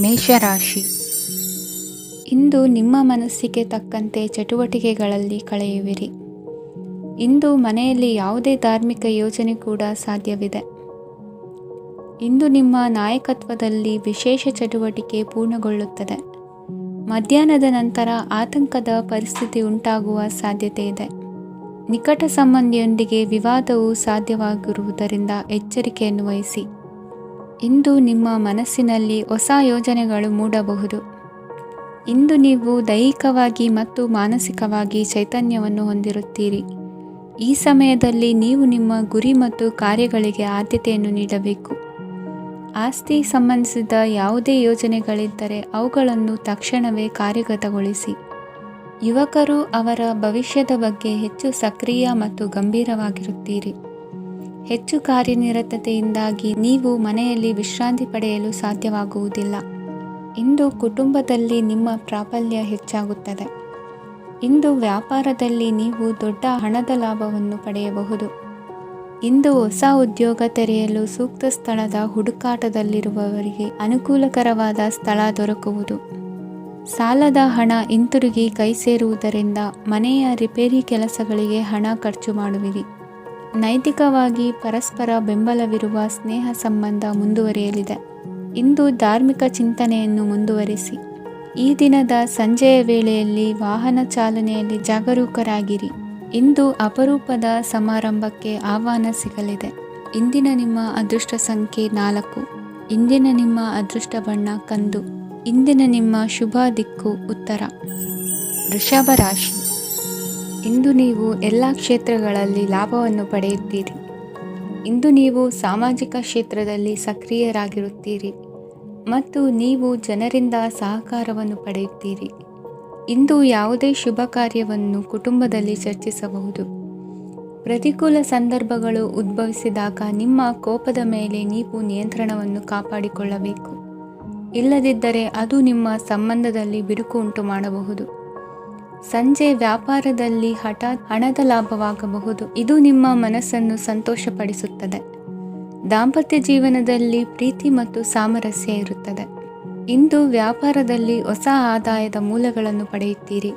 ಮೇಷರಾಶಿ. ಇಂದು ನಿಮ್ಮ ಮನಸ್ಸಿಗೆ ತಕ್ಕಂತೆ ಚಟುವಟಿಕೆಗಳಲ್ಲಿ ಕಳೆಯುವಿರಿ. ಇಂದು ಮನೆಯಲ್ಲಿ ಯಾವುದೇ ಧಾರ್ಮಿಕ ಯೋಜನೆ ಕೂಡ ಸಾಧ್ಯವಿದೆ. ಇಂದು ನಿಮ್ಮ ನಾಯಕತ್ವದಲ್ಲಿ ವಿಶೇಷ ಚಟುವಟಿಕೆ ಪೂರ್ಣಗೊಳ್ಳುತ್ತದೆ. ಮಧ್ಯಾಹ್ನದ ನಂತರ ಆತಂಕದ ಪರಿಸ್ಥಿತಿ ಉಂಟಾಗುವ ಸಾಧ್ಯತೆ ಇದೆ. ನಿಕಟ ಸಂಬಂಧಿಯೊಂದಿಗೆ ವಿವಾದವು ಸಾಧ್ಯವಾಗಿರುವುದರಿಂದ ಎಚ್ಚರಿಕೆಯನ್ನು ವಹಿಸಿ. ಇಂದು ನಿಮ್ಮ ಮನಸ್ಸಿನಲ್ಲಿ ಹೊಸ ಯೋಜನೆಗಳು ಮೂಡಬಹುದು. ಇಂದು ನೀವು ದೈಹಿಕವಾಗಿ ಮತ್ತು ಮಾನಸಿಕವಾಗಿ ಚೈತನ್ಯವನ್ನು ಹೊಂದಿರುತ್ತೀರಿ. ಈ ಸಮಯದಲ್ಲಿ ನೀವು ನಿಮ್ಮ ಗುರಿ ಮತ್ತು ಕಾರ್ಯಗಳಿಗೆ ಆದ್ಯತೆಯನ್ನು ನೀಡಬೇಕು. ಆಸ್ತಿ ಸಂಬಂಧಿಸಿದ ಯಾವುದೇ ಯೋಜನೆಗಳಿದ್ದರೆ ಅವುಗಳನ್ನು ತಕ್ಷಣವೇ ಕಾರ್ಯಗತಗೊಳಿಸಿ. ಯುವಕರು ಅವರ ಭವಿಷ್ಯದ ಬಗ್ಗೆ ಹೆಚ್ಚು ಸಕ್ರಿಯ ಮತ್ತು ಗಂಭೀರವಾಗಿರುತ್ತೀರಿ. ಹೆಚ್ಚು ಕಾರ್ಯನಿರತತೆಯಿಂದಾಗಿ ನೀವು ಮನೆಯಲ್ಲಿ ವಿಶ್ರಾಂತಿ ಪಡೆಯಲು ಸಾಧ್ಯವಾಗುವುದಿಲ್ಲ. ಇಂದು ಕುಟುಂಬದಲ್ಲಿ ನಿಮ್ಮ ಪ್ರಾಬಲ್ಯ ಹೆಚ್ಚಾಗುತ್ತದೆ. ಇಂದು ವ್ಯಾಪಾರದಲ್ಲಿ ನೀವು ದೊಡ್ಡ ಹಣದ ಲಾಭವನ್ನು ಪಡೆಯಬಹುದು. ಇಂದು ಹೊಸ ಉದ್ಯೋಗ ತೆರೆಯಲು ಸೂಕ್ತ ಸ್ಥಳದ ಹುಡುಕಾಟದಲ್ಲಿರುವವರಿಗೆ ಅನುಕೂಲಕರವಾದ ಸ್ಥಳ ದೊರಕುವುದು. ಸಾಲದ ಹಣ ಹಿಂತಿರುಗಿ ಕೈ ಸೇರುವುದರಿಂದ ಮನೆಯ ರಿಪೇರಿ ಕೆಲಸಗಳಿಗೆ ಹಣ ಖರ್ಚು ಮಾಡುವಿರಿ. ನೈತಿಕವಾಗಿ ಪರಸ್ಪರ ಬೆಂಬಲವಿರುವ ಸ್ನೇಹ ಸಂಬಂಧ ಮುಂದುವರಿಯಲಿದೆ. ಇಂದು ಧಾರ್ಮಿಕ ಚಿಂತನೆಯನ್ನು ಮುಂದುವರಿಸಿ. ಈ ದಿನದ ಸಂಜೆಯ ವೇಳೆಯಲ್ಲಿ ವಾಹನ ಚಾಲನೆಯಲ್ಲಿ ಜಾಗರೂಕರಾಗಿರಿ. ಇಂದು ಅಪರೂಪದ ಸಮಾರಂಭಕ್ಕೆ ಆಹ್ವಾನ ಸಿಗಲಿದೆ. ಇಂದಿನ ನಿಮ್ಮ ಅದೃಷ್ಟ ಸಂಖ್ಯೆ 4. ಇಂದಿನ ನಿಮ್ಮ ಅದೃಷ್ಟ ಬಣ್ಣ ಕಂದು. ಇಂದಿನ ನಿಮ್ಮ ಶುಭ ದಿಕ್ಕು ಉತ್ತರ. ವೃಷಭ ರಾಶಿ. ಇಂದು ನೀವು ಎಲ್ಲ ಕ್ಷೇತ್ರಗಳಲ್ಲಿ ಲಾಭವನ್ನು ಪಡೆಯುತ್ತೀರಿ. ಇಂದು ನೀವು ಸಾಮಾಜಿಕ ಕ್ಷೇತ್ರದಲ್ಲಿ ಸಕ್ರಿಯರಾಗಿರುತ್ತೀರಿ ಮತ್ತು ನೀವು ಜನರಿಂದ ಸಹಕಾರವನ್ನು ಪಡೆಯುತ್ತೀರಿ. ಇಂದು ಯಾವುದೇ ಶುಭ ಕಾರ್ಯವನ್ನು ಕುಟುಂಬದಲ್ಲಿ ಚರ್ಚಿಸಬಹುದು. ಪ್ರತಿಕೂಲ ಸಂದರ್ಭಗಳು ಉದ್ಭವಿಸಿದಾಗ ನಿಮ್ಮ ಕೋಪದ ಮೇಲೆ ನೀವು ನಿಯಂತ್ರಣವನ್ನು ಕಾಪಾಡಿಕೊಳ್ಳಬೇಕು. ಇಲ್ಲದಿದ್ದರೆ ಅದು ನಿಮ್ಮ ಸಂಬಂಧದಲ್ಲಿ ಬಿರುಕು ಉಂಟು ಮಾಡಬಹುದು. ಸಂಜೆ ವ್ಯಾಪಾರದಲ್ಲಿ ಹಠಾತ್ ಹಣದ ಲಾಭವಾಗಬಹುದು. ಇದು ನಿಮ್ಮ ಮನಸ್ಸನ್ನು ಸಂತೋಷಪಡಿಸುತ್ತದೆ. ದಾಂಪತ್ಯ ಜೀವನದಲ್ಲಿ ಪ್ರೀತಿ ಮತ್ತು ಸಾಮರಸ್ಯ ಇರುತ್ತದೆ. ಇಂದು ವ್ಯಾಪಾರದಲ್ಲಿ ಹೊಸ ಆದಾಯದ ಮೂಲಗಳನ್ನು ಪಡೆಯುತ್ತೀರಿ.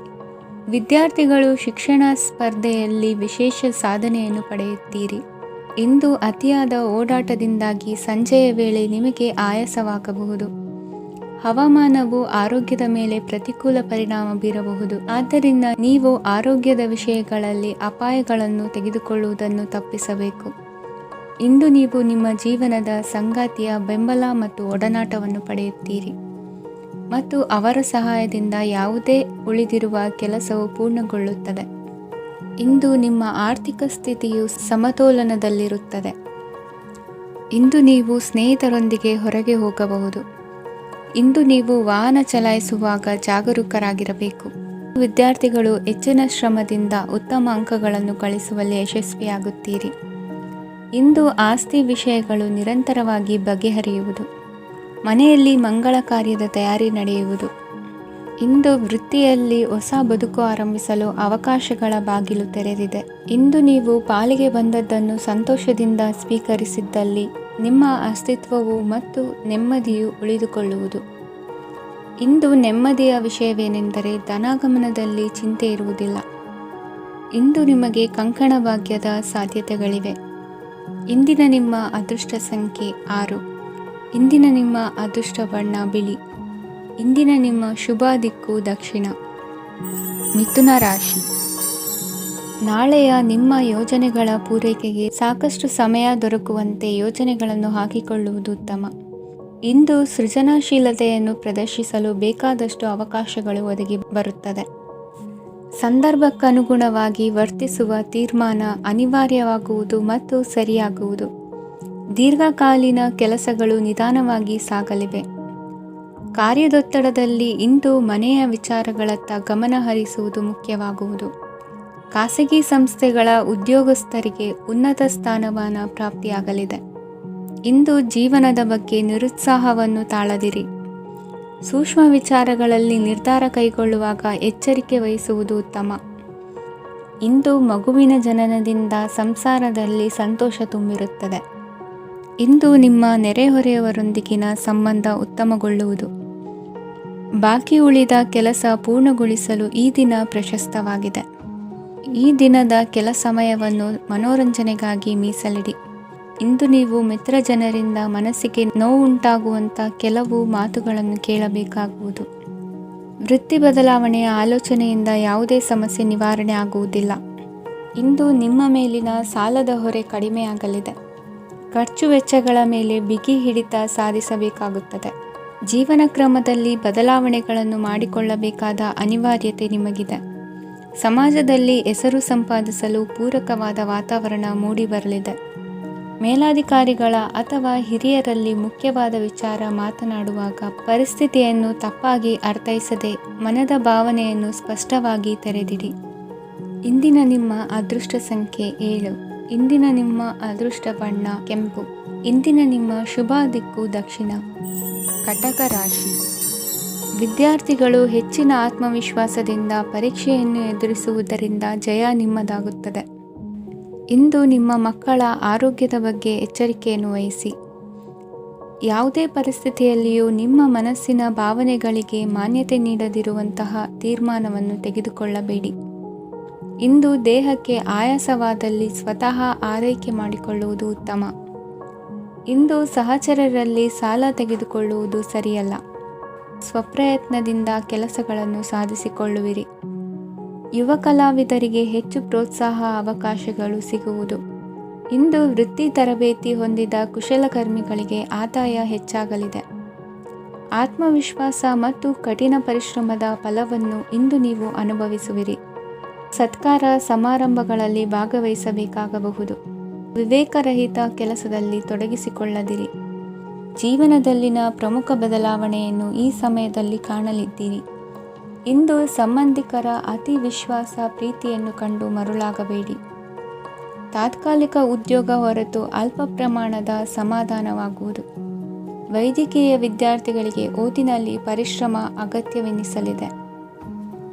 ವಿದ್ಯಾರ್ಥಿಗಳು ಶಿಕ್ಷಣ ಸ್ಪರ್ಧೆಯಲ್ಲಿ ವಿಶೇಷ ಸಾಧನೆಯನ್ನು ಪಡೆಯುತ್ತೀರಿ. ಇಂದು ಅತಿಯಾದ ಓಡಾಟದಿಂದಾಗಿ ಸಂಜೆಯ ವೇಳೆ ನಿಮಗೆ ಆಯಾಸವಾಗಬಹುದು. ಹವಾಮಾನವು ಆರೋಗ್ಯದ ಮೇಲೆ ಪ್ರತಿಕೂಲ ಪರಿಣಾಮ ಬೀರಬಹುದು. ಆದ್ದರಿಂದ ನೀವು ಆರೋಗ್ಯದ ವಿಷಯಗಳಲ್ಲಿ ಅಪಾಯಗಳನ್ನು ತೆಗೆದುಕೊಳ್ಳುವುದನ್ನು ತಪ್ಪಿಸಬೇಕು. ಇಂದು ನೀವು ನಿಮ್ಮ ಜೀವನದ ಸಂಗಾತಿಯ ಬೆಂಬಲ ಮತ್ತು ಒಡನಾಟವನ್ನು ಪಡೆಯುತ್ತೀರಿ ಮತ್ತು ಅವರ ಸಹಾಯದಿಂದ ಯಾವುದೇ ಉಳಿದಿರುವ ಕೆಲಸವು ಪೂರ್ಣಗೊಳ್ಳುತ್ತದೆ. ಇಂದು ನಿಮ್ಮ ಆರ್ಥಿಕ ಸ್ಥಿತಿಯು ಸಮತೋಲನದಲ್ಲಿರುತ್ತದೆ. ಇಂದು ನೀವು ಸ್ನೇಹಿತರೊಂದಿಗೆ ಹೊರಗೆ ಹೋಗಬಹುದು. ಇಂದು ನೀವು ವಾಹನ ಚಲಾಯಿಸುವಾಗ ಜಾಗರೂಕರಾಗಿರಬೇಕು. ವಿದ್ಯಾರ್ಥಿಗಳು ಹೆಚ್ಚಿನ ಶ್ರಮದಿಂದ ಉತ್ತಮ ಅಂಕಗಳನ್ನು ಗಳಿಸುವಲ್ಲಿ ಯಶಸ್ವಿಯಾಗುತ್ತೀರಿ. ಇಂದು ಆಸ್ತಿ ವಿಷಯಗಳು ನಿರಂತರವಾಗಿ ಬಗೆಹರಿಯುವುದು. ಮನೆಯಲ್ಲಿ ಮಂಗಳ ಕಾರ್ಯದ ತಯಾರಿ ನಡೆಯುವುದು. ಇಂದು ವೃತ್ತಿಯಲ್ಲಿ ಹೊಸ ಬದುಕು ಆರಂಭಿಸಲು ಅವಕಾಶಗಳ ಬಾಗಿಲು ತೆರೆದಿದೆ. ಇಂದು ನೀವು ಪಾಲಿಗೆ ಬಂದದ್ದನ್ನು ಸಂತೋಷದಿಂದ ಸ್ವೀಕರಿಸಿದ್ದಲ್ಲಿ ನಿಮ್ಮ ಅಸ್ತಿತ್ವವು ಮತ್ತು ನೆಮ್ಮದಿಯು ಉಳಿದುಕೊಳ್ಳುವುದು. ಇಂದು ನೆಮ್ಮದಿಯ ವಿಷಯವೇನೆಂದರೆ ಧನಾಗಮನದಲ್ಲಿ ಚಿಂತೆ ಇರುವುದಿಲ್ಲ. ಇಂದು ನಿಮಗೆ ಕಂಕಣ ಭಾಗ್ಯದ ಸಾಧ್ಯತೆಗಳಿವೆ. ಇಂದಿನ ನಿಮ್ಮ ಅದೃಷ್ಟ ಸಂಖ್ಯೆ 6. ಇಂದಿನ ನಿಮ್ಮ ಅದೃಷ್ಟ ಬಣ್ಣ ಬಿಳಿ. ಇಂದಿನ ನಿಮ್ಮ ಶುಭ ದಿಕ್ಕು ದಕ್ಷಿಣ. ಮಿಥುನ ರಾಶಿ. ನಾಳೆಯ ನಿಮ್ಮ ಯೋಜನೆಗಳ ಪೂರೈಕೆಗೆ ಸಾಕಷ್ಟು ಸಮಯ ದೊರಕುವಂತೆ ಯೋಜನೆಗಳನ್ನು ಹಾಕಿಕೊಳ್ಳುವುದು ಉತ್ತಮ. ಇಂದು ಸೃಜನಶೀಲತೆಯನ್ನು ಪ್ರದರ್ಶಿಸಲು ಬೇಕಾದಷ್ಟು ಅವಕಾಶಗಳು ಒದಗಿ ಬರುತ್ತದೆ. ಸಂದರ್ಭಕ್ಕನುಗುಣವಾಗಿ ವರ್ತಿಸುವ ತೀರ್ಮಾನ ಅನಿವಾರ್ಯವಾಗುವುದು ಮತ್ತು ಸರಿಯಾಗುವುದು. ದೀರ್ಘಕಾಲೀನ ಕೆಲಸಗಳು ನಿಧಾನವಾಗಿ ಸಾಗಲಿವೆ. ಕಾರ್ಯದೊತ್ತಡದಲ್ಲಿ ಇಂದು ಮನೆಯ ವಿಚಾರಗಳತ್ತ ಗಮನ ಹರಿಸುವುದು ಮುಖ್ಯವಾಗುವುದು. ಖಾಸಗಿ ಸಂಸ್ಥೆಗಳ ಉದ್ಯೋಗಸ್ಥರಿಗೆ ಉನ್ನತ ಸ್ಥಾನಮಾನ ಪ್ರಾಪ್ತಿಯಾಗಲಿದೆ. ಇಂದು ಜೀವನದ ಬಗ್ಗೆ ನಿರುತ್ಸಾಹವನ್ನು ತಾಳದಿರಿ. ಸೂಕ್ಷ್ಮ ವಿಚಾರಗಳಲ್ಲಿ ನಿರ್ಧಾರ ಕೈಗೊಳ್ಳುವಾಗ ಎಚ್ಚರಿಕೆ ವಹಿಸುವುದು ಉತ್ತಮ. ಇಂದು ಮಗುವಿನ ಜನನದಿಂದ ಸಂಸಾರದಲ್ಲಿ ಸಂತೋಷ ತುಂಬಿರುತ್ತದೆ. ಇಂದು ನಿಮ್ಮ ನೆರೆಹೊರೆಯವರೊಂದಿಗಿನ ಸಂಬಂಧ ಉತ್ತಮಗೊಳ್ಳುವುದು. ಬಾಕಿ ಉಳಿದ ಕೆಲಸ ಪೂರ್ಣಗೊಳಿಸಲು ಈ ದಿನ ಪ್ರಶಸ್ತವಾಗಿದೆ. ಈ ದಿನದ ಕೆಲ ಸಮಯವನ್ನು ಮನೋರಂಜನೆಗಾಗಿ ಮೀಸಲಿಡಿ. ಇಂದು ನೀವು ಮಿತ್ರ ಜನರಿಂದ ಮನಸ್ಸಿಗೆ ನೋವುಂಟಾಗುವಂಥ ಕೆಲವು ಮಾತುಗಳನ್ನು ಕೇಳಬೇಕಾಗುವುದು. ವೃತ್ತಿ ಬದಲಾವಣೆಯ ಆಲೋಚನೆಯಿಂದ ಯಾವುದೇ ಸಮಸ್ಯೆ ನಿವಾರಣೆ ಆಗುವುದಿಲ್ಲ. ಇಂದು ನಿಮ್ಮ ಮೇಲಿನ ಸಾಲದ ಹೊರೆ ಕಡಿಮೆಯಾಗಲಿದೆ. ಖರ್ಚು ವೆಚ್ಚಗಳ ಮೇಲೆ ಬಿಗಿ ಹಿಡಿತ ಸಾಧಿಸಬೇಕಾಗುತ್ತದೆ. ಜೀವನ ಕ್ರಮದಲ್ಲಿ ಬದಲಾವಣೆಗಳನ್ನು ಮಾಡಿಕೊಳ್ಳಬೇಕಾದ ಅನಿವಾರ್ಯತೆ ನಿಮಗಿದೆ. ಸಮಾಜದಲ್ಲಿ ಹೆಸರು ಸಂಪಾದಿಸಲು ಪೂರಕವಾದ ವಾತಾವರಣ ಮೂಡಿಬರಲಿದೆ. ಮೇಲಾಧಿಕಾರಿಗಳ ಅಥವಾ ಹಿರಿಯರಲ್ಲಿ ಮುಖ್ಯವಾದ ವಿಚಾರ ಮಾತನಾಡುವಾಗ ಪರಿಸ್ಥಿತಿಯನ್ನು ತಪ್ಪಾಗಿ ಅರ್ಥೈಸದೆ ಮನದ ಭಾವನೆಯನ್ನು ಸ್ಪಷ್ಟವಾಗಿ ತೆರೆದಿಡಿ. ಇಂದಿನ ನಿಮ್ಮ ಅದೃಷ್ಟ ಸಂಖ್ಯೆ 7. ಇಂದಿನ ನಿಮ್ಮ ಅದೃಷ್ಟ ಬಣ್ಣ ಕೆಂಪು. ಇಂದಿನ ನಿಮ್ಮ ಶುಭ ದಿಕ್ಕು ದಕ್ಷಿಣ. ಕಟಕ ರಾಶಿ. ವಿದ್ಯಾರ್ಥಿಗಳು ಹೆಚ್ಚಿನ ಆತ್ಮವಿಶ್ವಾಸದಿಂದ ಪರೀಕ್ಷೆಯನ್ನು ಎದುರಿಸುವುದರಿಂದ ಜಯ ನಿಮ್ಮದಾಗುತ್ತದೆ. ಇಂದು ನಿಮ್ಮ ಮಕ್ಕಳ ಆರೋಗ್ಯದ ಬಗ್ಗೆ ಎಚ್ಚರಿಕೆಯನ್ನು ವಹಿಸಿ. ಯಾವುದೇ ಪರಿಸ್ಥಿತಿಯಲ್ಲಿಯೂ ನಿಮ್ಮ ಮನಸ್ಸಿನ ಭಾವನೆಗಳಿಗೆ ಮಾನ್ಯತೆ ನೀಡದಿರುವಂತಹ ತೀರ್ಮಾನವನ್ನು ತೆಗೆದುಕೊಳ್ಳಬೇಡಿ. ಇಂದು ದೇಹಕ್ಕೆ ಆಯಾಸವಾದಲ್ಲಿ ಸ್ವತಃ ಆರೈಕೆ ಮಾಡಿಕೊಳ್ಳುವುದು ಉತ್ತಮ. ಇಂದು ಸಹಚರರಲ್ಲಿ ಸಾಲ ತೆಗೆದುಕೊಳ್ಳುವುದು ಸರಿಯಲ್ಲ. ಸ್ವಪ್ರಯತ್ನದಿಂದ ಕೆಲಸಗಳನ್ನು ಸಾಧಿಸಿಕೊಳ್ಳುವಿರಿ. ಯುವ ಕಲಾವಿದರಿಗೆ ಹೆಚ್ಚು ಪ್ರೋತ್ಸಾಹ ಅವಕಾಶಗಳು ಸಿಗುವುದು. ಇಂದು ವೃತ್ತಿ ತರಬೇತಿ ಹೊಂದಿದ ಕುಶಲಕರ್ಮಿಗಳಿಗೆ ಆದಾಯ ಹೆಚ್ಚಾಗಲಿದೆ. ಆತ್ಮವಿಶ್ವಾಸ ಮತ್ತು ಕಠಿಣ ಪರಿಶ್ರಮದ ಫಲವನ್ನು ಇಂದು ನೀವು ಅನುಭವಿಸುವಿರಿ. ಸತ್ಕಾರ ಸಮಾರಂಭಗಳಲ್ಲಿ ಭಾಗವಹಿಸಬೇಕಾಗಬಹುದು. ವಿವೇಕರಹಿತ ಕೆಲಸದಲ್ಲಿ ತೊಡಗಿಸಿಕೊಳ್ಳದಿರಿ. ಜೀವನದಲ್ಲಿನ ಪ್ರಮುಖ ಬದಲಾವಣೆಯನ್ನು ಈ ಸಮಯದಲ್ಲಿ ಕಾಣಲಿದ್ದೀರಿ. ಇಂದು ಸಂಬಂಧಿಕರ ಅತಿ ವಿಶ್ವಾಸ ಪ್ರೀತಿಯನ್ನು ಕಂಡು ಮರುಳಾಗಬೇಡಿ. ತಾತ್ಕಾಲಿಕ ಉದ್ಯೋಗ ಹೊರತು ಅಲ್ಪ ಪ್ರಮಾಣದ ಸಮಾಧಾನವಾಗುವುದು. ವೈದ್ಯಕೀಯ ವಿದ್ಯಾರ್ಥಿಗಳಿಗೆ ಓದಿನಲ್ಲಿ ಪರಿಶ್ರಮ ಅಗತ್ಯವೆನಿಸಲಿದೆ.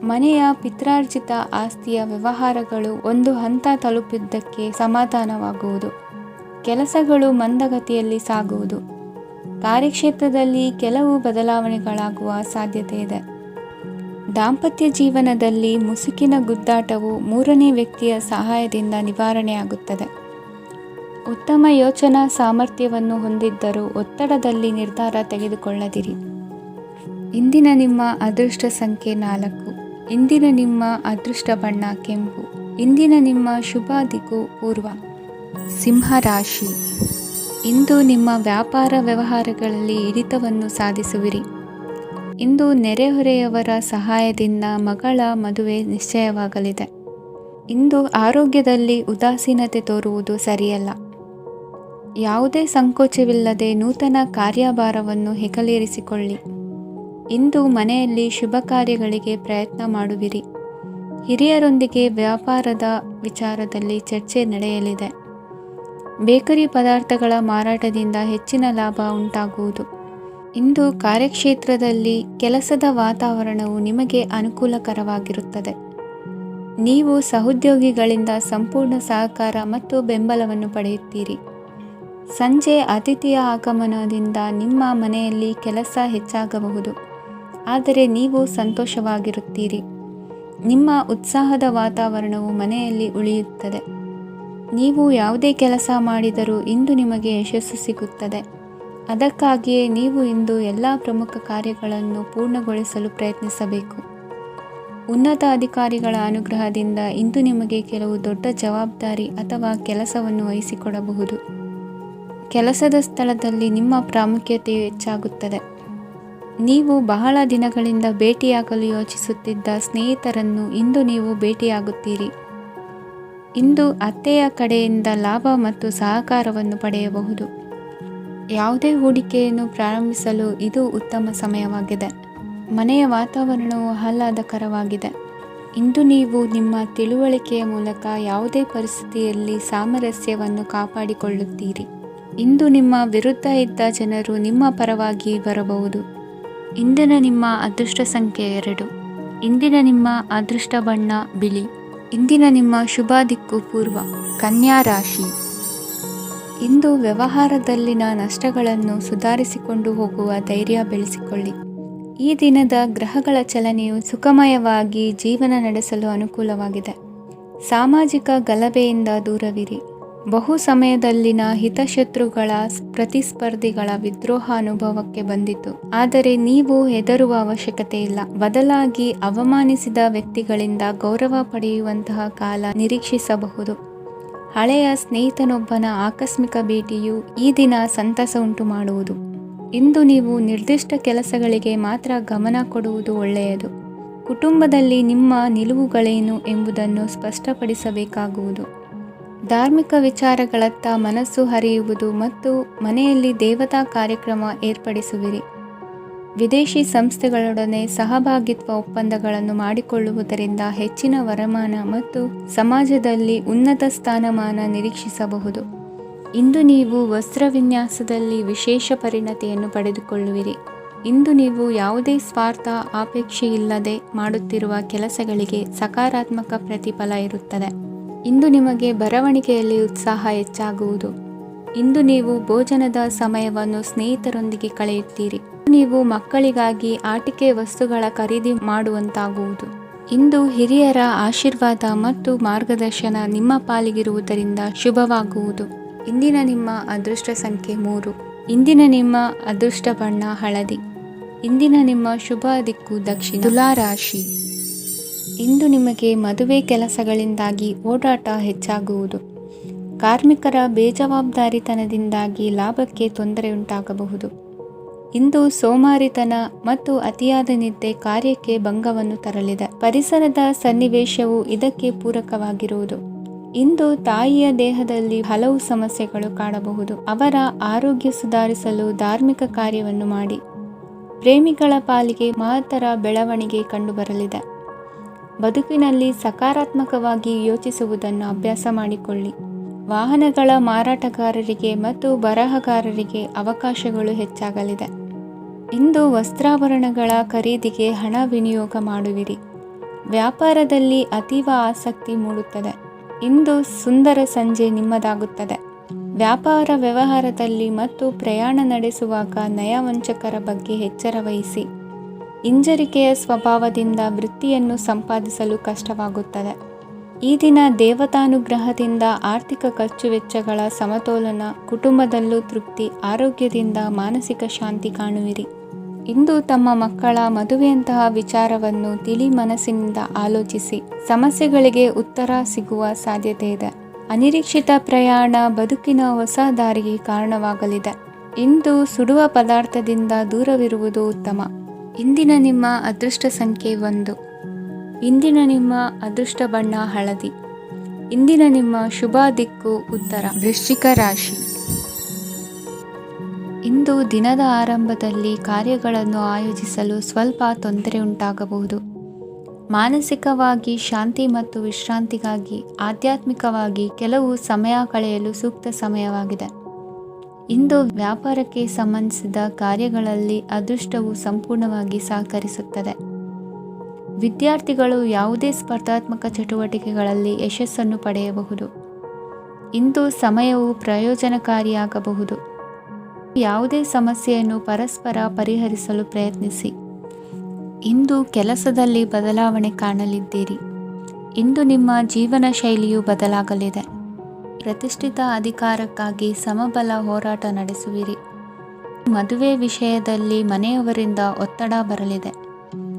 ಮನೆಯ ಪಿತ್ರಾರ್ಜಿತ ಆಸ್ತಿಯ ವ್ಯವಹಾರಗಳು ಒಂದು ಹಂತ ತಲುಪಿದ್ದಕ್ಕೆ ಸಮಾಧಾನವಾಗುವುದು. ಕೆಲಸಗಳು ಮಂದಗತಿಯಲ್ಲಿ ಸಾಗುವುದು. ಕಾರ್ಯಕ್ಷೇತ್ರದಲ್ಲಿ ಕೆಲವು ಬದಲಾವಣೆಗಳಾಗುವ ಸಾಧ್ಯತೆ ಇದೆ. ದಾಂಪತ್ಯ ಜೀವನದಲ್ಲಿ ಮುಸುಕಿನ ಗುದ್ದಾಟವು ಮೂರನೇ ವ್ಯಕ್ತಿಯ ಸಹಾಯದಿಂದ ನಿವಾರಣೆಯಾಗುತ್ತದೆ. ಉತ್ತಮ ಯೋಚನಾ ಸಾಮರ್ಥ್ಯವನ್ನು ಹೊಂದಿದ್ದರೂ ಒತ್ತಡದಲ್ಲಿ ನಿರ್ಧಾರ ತೆಗೆದುಕೊಳ್ಳದಿರಿ. ಇಂದಿನ ನಿಮ್ಮ ಅದೃಷ್ಟ ಸಂಖ್ಯೆ 4. ಇಂದಿನ ನಿಮ್ಮ ಅದೃಷ್ಟ ಬಣ್ಣ ಕೆಂಪು. ಇಂದಿನ ನಿಮ್ಮ ಶುಭ ದಿಕ್ಕು ಪೂರ್ವ. ಸಿಂಹರಾಶಿ. ಇಂದು ನಿಮ್ಮ ವ್ಯಾಪಾರ ವ್ಯವಹಾರಗಳಲ್ಲಿ ಹಿಡಿತವನ್ನು ಸಾಧಿಸುವಿರಿ. ಇಂದು ನೆರೆಹೊರೆಯವರ ಸಹಾಯದಿಂದ ಮಗಳ ಮದುವೆ ನಿಶ್ಚಯವಾಗಲಿದೆ. ಇಂದು ಆರೋಗ್ಯದಲ್ಲಿ ಉದಾಸೀನತೆ ತೋರುವುದು ಸರಿಯಲ್ಲ. ಯಾವುದೇ ಸಂಕೋಚವಿಲ್ಲದೆ ನೂತನ ಕಾರ್ಯಭಾರವನ್ನು ಹೆಗಲೇರಿಸಿಕೊಳ್ಳಿ. ಇಂದು ಮನೆಯಲ್ಲಿ ಶುಭ ಕಾರ್ಯಗಳಿಗೆ ಪ್ರಯತ್ನ ಮಾಡುವಿರಿ. ಹಿರಿಯರೊಂದಿಗೆ ವ್ಯಾಪಾರದ ವಿಚಾರದಲ್ಲಿ ಚರ್ಚೆ ನಡೆಯಲಿದೆ. ಬೇಕರಿ ಪದಾರ್ಥಗಳ ಮಾರಾಟದಿಂದ ಹೆಚ್ಚಿನ ಲಾಭ ಉಂಟಾಗುವುದು. ಇಂದು ಕಾರ್ಯಕ್ಷೇತ್ರದಲ್ಲಿ ಕೆಲಸದ ವಾತಾವರಣವು ನಿಮಗೆ ಅನುಕೂಲಕರವಾಗಿರುತ್ತದೆ. ನೀವು ಸಹೋದ್ಯೋಗಿಗಳಿಂದ ಸಂಪೂರ್ಣ ಸಹಕಾರ ಮತ್ತು ಬೆಂಬಲವನ್ನು ಪಡೆಯುತ್ತೀರಿ. ಸಂಜೆ ಅತಿಥಿಯ ಆಗಮನದಿಂದ ನಿಮ್ಮ ಮನೆಯಲ್ಲಿ ಕೆಲಸ ಹೆಚ್ಚಾಗಬಹುದು, ಆದರೆ ನೀವು ಸಂತೋಷವಾಗಿರುತ್ತೀರಿ. ನಿಮ್ಮ ಉತ್ಸಾಹದ ವಾತಾವರಣವು ಮನೆಯಲ್ಲಿ ಉಳಿಯುತ್ತದೆ. ನೀವು ಯಾವುದೇ ಕೆಲಸ ಮಾಡಿದರೂ ಇಂದು ನಿಮಗೆ ಯಶಸ್ಸು ಸಿಗುತ್ತದೆ. ಅದಕ್ಕಾಗಿಯೇ ನೀವು ಇಂದು ಎಲ್ಲ ಪ್ರಮುಖ ಕಾರ್ಯಗಳನ್ನು ಪೂರ್ಣಗೊಳಿಸಲು ಪ್ರಯತ್ನಿಸಬೇಕು. ಉನ್ನತ ಅಧಿಕಾರಿಗಳ ಅನುಗ್ರಹದಿಂದ ಇಂದು ನಿಮಗೆ ಕೆಲವು ದೊಡ್ಡ ಜವಾಬ್ದಾರಿ ಅಥವಾ ಕೆಲಸವನ್ನು ವಹಿಸಿಕೊಡಬಹುದು. ಕೆಲಸದ ಸ್ಥಳದಲ್ಲಿ ನಿಮ್ಮ ಪ್ರಾಮುಖ್ಯತೆಯು ಹೆಚ್ಚಾಗುತ್ತದೆ. ನೀವು ಬಹಳ ದಿನಗಳಿಂದ ಭೇಟಿಯಾಗಲು ಯೋಚಿಸುತ್ತಿದ್ದ ಸ್ನೇಹಿತರನ್ನು ಇಂದು ನೀವು ಭೇಟಿಯಾಗುತ್ತೀರಿ. ಇಂದು ಅತ್ತೆಯ ಕಡೆಯಿಂದ ಲಾಭ ಮತ್ತು ಸಹಕಾರವನ್ನು ಪಡೆಯಬಹುದು. ಯಾವುದೇ ಹೂಡಿಕೆಯನ್ನು ಪ್ರಾರಂಭಿಸಲು ಇದು ಉತ್ತಮ ಸಮಯವಾಗಿದೆ. ಮನೆಯ ವಾತಾವರಣವು ಆಹ್ಲಾದಕರವಾಗಿದೆ. ಇಂದು ನೀವು ನಿಮ್ಮ ತಿಳುವಳಿಕೆಯ ಮೂಲಕ ಯಾವುದೇ ಪರಿಸ್ಥಿತಿಯಲ್ಲಿ ಸಾಮರಸ್ಯವನ್ನು ಕಾಪಾಡಿಕೊಳ್ಳುತ್ತೀರಿ. ಇಂದು ನಿಮ್ಮ ವಿರುದ್ಧ ಇದ್ದ ಜನರು ನಿಮ್ಮ ಪರವಾಗಿ ಬರಬಹುದು. ಇಂದಿನ ನಿಮ್ಮ ಅದೃಷ್ಟ ಸಂಖ್ಯೆ 2. ಇಂದಿನ ನಿಮ್ಮ ಅದೃಷ್ಟ ಬಣ್ಣ ಬಿಳಿ. ಇಂದಿನ ನಿಮ್ಮ ಶುಭ ದಿಕ್ಕು ಪೂರ್ವ. ಕನ್ಯಾ ರಾಶಿ. ಇಂದು ವ್ಯವಹಾರದಲ್ಲಿನ ನಷ್ಟಗಳನ್ನು ಸುಧಾರಿಸಿಕೊಂಡು ಹೋಗುವ ಧೈರ್ಯ ಬೆಳೆಸಿಕೊಳ್ಳಿ. ಈ ದಿನದ ಗ್ರಹಗಳ ಚಲನೆಯು ಸುಖಮಯವಾಗಿ ಜೀವನ ನಡೆಸಲು ಅನುಕೂಲವಾಗಿದೆ. ಸಾಮಾಜಿಕ ಗಲಭೆಯಿಂದ ದೂರವಿರಿ. ಬಹು ಸಮಯದಲ್ಲಿನ ಹಿತಶತ್ರುಗಳ ಪ್ರತಿಸ್ಪರ್ಧಿಗಳ ವಿದ್ರೋಹ ಅನುಭವಕ್ಕೆ ಬಂದಿತು. ಆದರೆ ನೀವು ಹೆದರುವ ಅವಶ್ಯಕತೆ ಇಲ್ಲ. ಬದಲಾಗಿ ಅವಮಾನಿಸಿದ ವ್ಯಕ್ತಿಗಳಿಂದ ಗೌರವ ಪಡೆಯುವಂತಹ ಕಾಲ ನಿರೀಕ್ಷಿಸಬಹುದು. ಹಳೆಯ ಸ್ನೇಹಿತನೊಬ್ಬನ ಆಕಸ್ಮಿಕ ಭೇಟಿಯು ಈ ದಿನ ಸಂತಸ ಉಂಟು ಮಾಡುವುದು. ಇಂದು ನೀವು ನಿರ್ದಿಷ್ಟ ಕೆಲಸಗಳಿಗೆ ಮಾತ್ರ ಗಮನ ಕೊಡುವುದು ಒಳ್ಳೆಯದು. ಕುಟುಂಬದಲ್ಲಿ ನಿಮ್ಮ ನಿಲುವುಗಳೇನು ಎಂಬುದನ್ನು ಸ್ಪಷ್ಟಪಡಿಸಬೇಕಾಗುವುದು. ಧಾರ್ಮಿಕ ವಿಚಾರಗಳತ್ತ ಮನಸ್ಸು ಹರಿಯುವುದು ಮತ್ತು ಮನೆಯಲ್ಲಿ ದೇವತಾ ಕಾರ್ಯಕ್ರಮ ಏರ್ಪಡಿಸುವಿರಿ. ವಿದೇಶಿ ಸಂಸ್ಥೆಗಳೊಡನೆ ಸಹಭಾಗಿತ್ವ ಒಪ್ಪಂದಗಳನ್ನು ಮಾಡಿಕೊಳ್ಳುವುದರಿಂದ ಹೆಚ್ಚಿನ ವರಮಾನ ಮತ್ತು ಸಮಾಜದಲ್ಲಿ ಉನ್ನತ ಸ್ಥಾನಮಾನ ನಿರೀಕ್ಷಿಸಬಹುದು. ಇಂದು ನೀವು ವಸ್ತ್ರವಿನ್ಯಾಸದಲ್ಲಿ ವಿಶೇಷ ಪರಿಣತಿಯನ್ನು ಪಡೆದುಕೊಳ್ಳುವಿರಿ. ಇಂದು ನೀವು ಯಾವುದೇ ಸ್ವಾರ್ಥ ಅಪೇಕ್ಷೆಯಿಲ್ಲದೆ ಮಾಡುತ್ತಿರುವ ಕೆಲಸಗಳಿಗೆ ಸಕಾರಾತ್ಮಕ ಪ್ರತಿಫಲ ಇರುತ್ತದೆ. ಇಂದು ನಿಮಗೆ ಬರವಣಿಗೆಯಲ್ಲಿ ಉತ್ಸಾಹ ಹೆಚ್ಚಾಗುವುದು. ಇಂದು ನೀವು ಭೋಜನದ ಸಮಯವನ್ನು ಸ್ನೇಹಿತರೊಂದಿಗೆ ಕಳೆಯುತ್ತೀರಿ. ನೀವು ಮಕ್ಕಳಿಗಾಗಿ ಆಟಿಕೆ ವಸ್ತುಗಳ ಖರೀದಿ ಮಾಡುವಂತಾಗುವುದು. ಇಂದು ಹಿರಿಯರ ಆಶೀರ್ವಾದ ಮತ್ತು ಮಾರ್ಗದರ್ಶನ ನಿಮ್ಮ ಪಾಲಿಗಿರುವುದರಿಂದ ಶುಭವಾಗುವುದು. ಇಂದಿನ ನಿಮ್ಮ ಅದೃಷ್ಟ ಸಂಖ್ಯೆ 3. ಇಂದಿನ ನಿಮ್ಮ ಅದೃಷ್ಟ ಬಣ್ಣ ಹಳದಿ. ಇಂದಿನ ನಿಮ್ಮ ಶುಭ ದಿಕ್ಕು ದಕ್ಷಿಣ. ತುಲಾ ರಾಶಿ. ಇಂದು ನಿಮಗೆ ಮದುವೆ ಕೆಲಸಗಳಿಂದಾಗಿ ಓಡಾಟ ಹೆಚ್ಚಾಗುವುದು. ಕಾರ್ಮಿಕರ ಬೇಜವಾಬ್ದಾರಿತನದಿಂದಾಗಿ ಲಾಭಕ್ಕೆ ತೊಂದರೆಯುಂಟಾಗಬಹುದು. ಇಂದು ಸೋಮಾರಿತನ ಮತ್ತು ಅತಿಯಾದ ನಿದ್ದೆ ಕಾರ್ಯಕ್ಕೆ ಭಂಗವನ್ನು ತರಲಿದೆ. ಪರಿಸರದ ಸನ್ನಿವೇಶವು ಇದಕ್ಕೆ ಪೂರಕವಾಗಿರುವುದು. ಇಂದು ತಾಯಿಯ ದೇಹದಲ್ಲಿ ಹಲವು ಸಮಸ್ಯೆಗಳು ಕಾಣಬಹುದು. ಅವರ ಆರೋಗ್ಯ ಸುಧಾರಿಸಲು ಧಾರ್ಮಿಕ ಕಾರ್ಯವನ್ನು ಮಾಡಿ. ಪ್ರೇಮಿಗಳ ಪಾಲಿಗೆ ಮಹತ್ತರ ಬೆಳವಣಿಗೆ ಕಂಡುಬರಲಿದೆ. ಬದುಕಿನಲ್ಲಿ ಸಕಾರಾತ್ಮಕವಾಗಿ ಯೋಚಿಸುವುದನ್ನು ಅಭ್ಯಾಸ ಮಾಡಿಕೊಳ್ಳಿ. ವಾಹನಗಳ ಮಾರಾಟಗಾರರಿಗೆ ಮತ್ತು ಬರಹಗಾರರಿಗೆ ಅವಕಾಶಗಳು ಹೆಚ್ಚಾಗಲಿದೆ. ಇಂದು ವಸ್ತ್ರಾಭರಣಗಳ ಖರೀದಿಗೆ ಹಣ ವಿನಿಯೋಗ ಮಾಡುವಿರಿ. ವ್ಯಾಪಾರದಲ್ಲಿ ಅತೀವ ಆಸಕ್ತಿ ಮೂಡುತ್ತದೆ. ಇಂದು ಸುಂದರ ಸಂಜೆ ನಿಮ್ಮದಾಗುತ್ತದೆ. ವ್ಯಾಪಾರ ವ್ಯವಹಾರದಲ್ಲಿ ಮತ್ತು ಪ್ರಯಾಣ ನಡೆಸುವಾಗ ನಯವಂಚಕರ ಬಗ್ಗೆ ಎಚ್ಚರ ವಹಿಸಿ. ಹಿಂಜರಿಕೆಯ ಸ್ವಭಾವದಿಂದ ವೃತ್ತಿಯನ್ನು ಸಂಪಾದಿಸಲು ಕಷ್ಟವಾಗುತ್ತದೆ. ಈ ದಿನ ದೇವತಾನುಗ್ರಹದಿಂದ ಆರ್ಥಿಕ ಖರ್ಚು ವೆಚ್ಚಗಳ ಸಮತೋಲನ, ಕುಟುಂಬದಲ್ಲೂ ತೃಪ್ತಿ, ಆರೋಗ್ಯದಿಂದ ಮಾನಸಿಕ ಶಾಂತಿ ಕಾಣುವಿರಿ. ಇಂದು ತಮ್ಮ ಮಕ್ಕಳ ಮದುವೆಯಂತಹ ವಿಚಾರವನ್ನು ತಿಳಿ ಮನಸ್ಸಿನಿಂದ ಆಲೋಚಿಸಿ. ಸಮಸ್ಯೆಗಳಿಗೆ ಉತ್ತರ ಸಿಗುವ ಸಾಧ್ಯತೆ ಇದೆ. ಅನಿರೀಕ್ಷಿತ ಪ್ರಯಾಣ ಬದುಕಿನ ಹೊಸ ದಾರಿಗೆ ಕಾರಣವಾಗಲಿದೆ. ಇಂದು ಸುಡುವ ಪದಾರ್ಥದಿಂದ ದೂರವಿರುವುದು ಉತ್ತಮ. ಇಂದಿನ ನಿಮ್ಮ ಅದೃಷ್ಟ ಸಂಖ್ಯೆ 1. ಇಂದಿನ ನಿಮ್ಮ ಅದೃಷ್ಟ ಬಣ್ಣ ಹಳದಿ. ಇಂದಿನ ನಿಮ್ಮ ಶುಭ ದಿಕ್ಕು ಉತ್ತರ. ವೃಶ್ಚಿಕ ರಾಶಿ. ಇಂದು ದಿನದ ಆರಂಭದಲ್ಲಿ ಕಾರ್ಯಗಳನ್ನು ಆಯೋಜಿಸಲು ಸ್ವಲ್ಪ ತೊಂದರೆ ಉಂಟಾಗಬಹುದು. ಮಾನಸಿಕವಾಗಿ ಶಾಂತಿ ಮತ್ತು ವಿಶ್ರಾಂತಿಗಾಗಿ ಆಧ್ಯಾತ್ಮಿಕವಾಗಿ ಕೆಲವು ಸಮಯ ಕಳೆಯಲು ಸೂಕ್ತ ಸಮಯವಾಗಿದೆ. ಇಂದು ವ್ಯಾಪಾರಕ್ಕೆ ಸಂಬಂಧಿಸಿದ ಕಾರ್ಯಗಳಲ್ಲಿ ಅದೃಷ್ಟವು ಸಂಪೂರ್ಣವಾಗಿ ಸಹಕರಿಸುತ್ತದೆ. ವಿದ್ಯಾರ್ಥಿಗಳು ಯಾವುದೇ ಸ್ಪರ್ಧಾತ್ಮಕ ಚಟುವಟಿಕೆಗಳಲ್ಲಿ ಯಶಸ್ಸನ್ನು ಪಡೆಯಬಹುದು. ಇಂದು ಸಮಯವು ಪ್ರಯೋಜನಕಾರಿಯಾಗಬಹುದು. ಯಾವುದೇ ಸಮಸ್ಯೆಯನ್ನು ಪರಸ್ಪರ ಪರಿಹರಿಸಲು ಪ್ರಯತ್ನಿಸಿ. ಇಂದು ಕೆಲಸದಲ್ಲಿ ಬದಲಾವಣೆ ಕಾಣಲಿದ್ದೀರಿ. ಇಂದು ನಿಮ್ಮ ಜೀವನ ಶೈಲಿಯು ಬದಲಾಗಲಿದೆ. ಪ್ರತಿಷ್ಠಿತ ಅಧಿಕಾರಕ್ಕಾಗಿ ಸಮಬಲ ಹೋರಾಟ ನಡೆಸುವಿರಿ. ಮದುವೆ ವಿಷಯದಲ್ಲಿ ಮನೆಯವರಿಂದ ಒತ್ತಡ ಬರಲಿದೆ.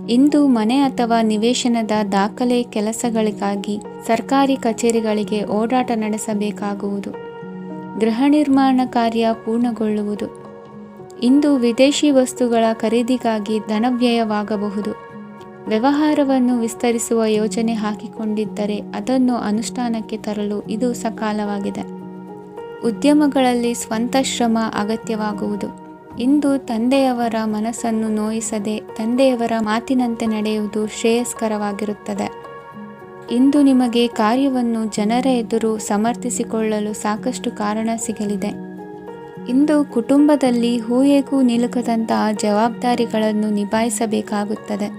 ಇಂದು ಮನೆ ಅಥವಾ ನಿವೇಶನದ ದಾಖಲೆ ಕೆಲಸಗಳಿಗಾಗಿ ಸರ್ಕಾರಿ ಕಚೇರಿಗಳಿಗೆ ಓಡಾಟ ನಡೆಸಬೇಕಾಗುವುದು. ಗೃಹ ನಿರ್ಮಾಣ ಕಾರ್ಯ ಪೂರ್ಣಗೊಳ್ಳುವುದು. ಇಂದು ವಿದೇಶಿ ವಸ್ತುಗಳ ಖರೀದಿಗಾಗಿ ಧನವ್ಯಯವಾಗಬಹುದು. ವ್ಯವಹಾರವನ್ನು ವಿಸ್ತರಿಸುವ ಯೋಜನೆ ಹಾಕಿಕೊಂಡಿದ್ದರೆ ಅದನ್ನು ಅನುಷ್ಠಾನಕ್ಕೆ ತರಲು ಇದು ಸಕಾಲವಾಗಿದೆ. ಉದ್ಯಮಗಳಲ್ಲಿ ಸ್ವಂತ ಶ್ರಮ ಅಗತ್ಯವಾಗುವುದು. ಇಂದು ತಂದೆಯವರ ಮನಸ್ಸನ್ನು ನೋಯಿಸದೆ ತಂದೆಯವರ ಮಾತಿನಂತೆ ನಡೆಯುವುದು ಶ್ರೇಯಸ್ಕರವಾಗಿರುತ್ತದೆ. ಇಂದು ನಿಮಗೆ ಕಾರ್ಯವನ್ನು ಜನರ ಎದುರು ಸಮರ್ಥಿಸಿಕೊಳ್ಳಲು ಸಾಕಷ್ಟು ಕಾರಣ ಸಿಗಲಿದೆ. ಇಂದು ಕುಟುಂಬದಲ್ಲಿ ಹೂಯೆಗೂ ನಿಲುಕದಂತಹ ಜವಾಬ್ದಾರಿಗಳನ್ನು ನಿಭಾಯಿಸಬೇಕಾಗುತ್ತದೆ.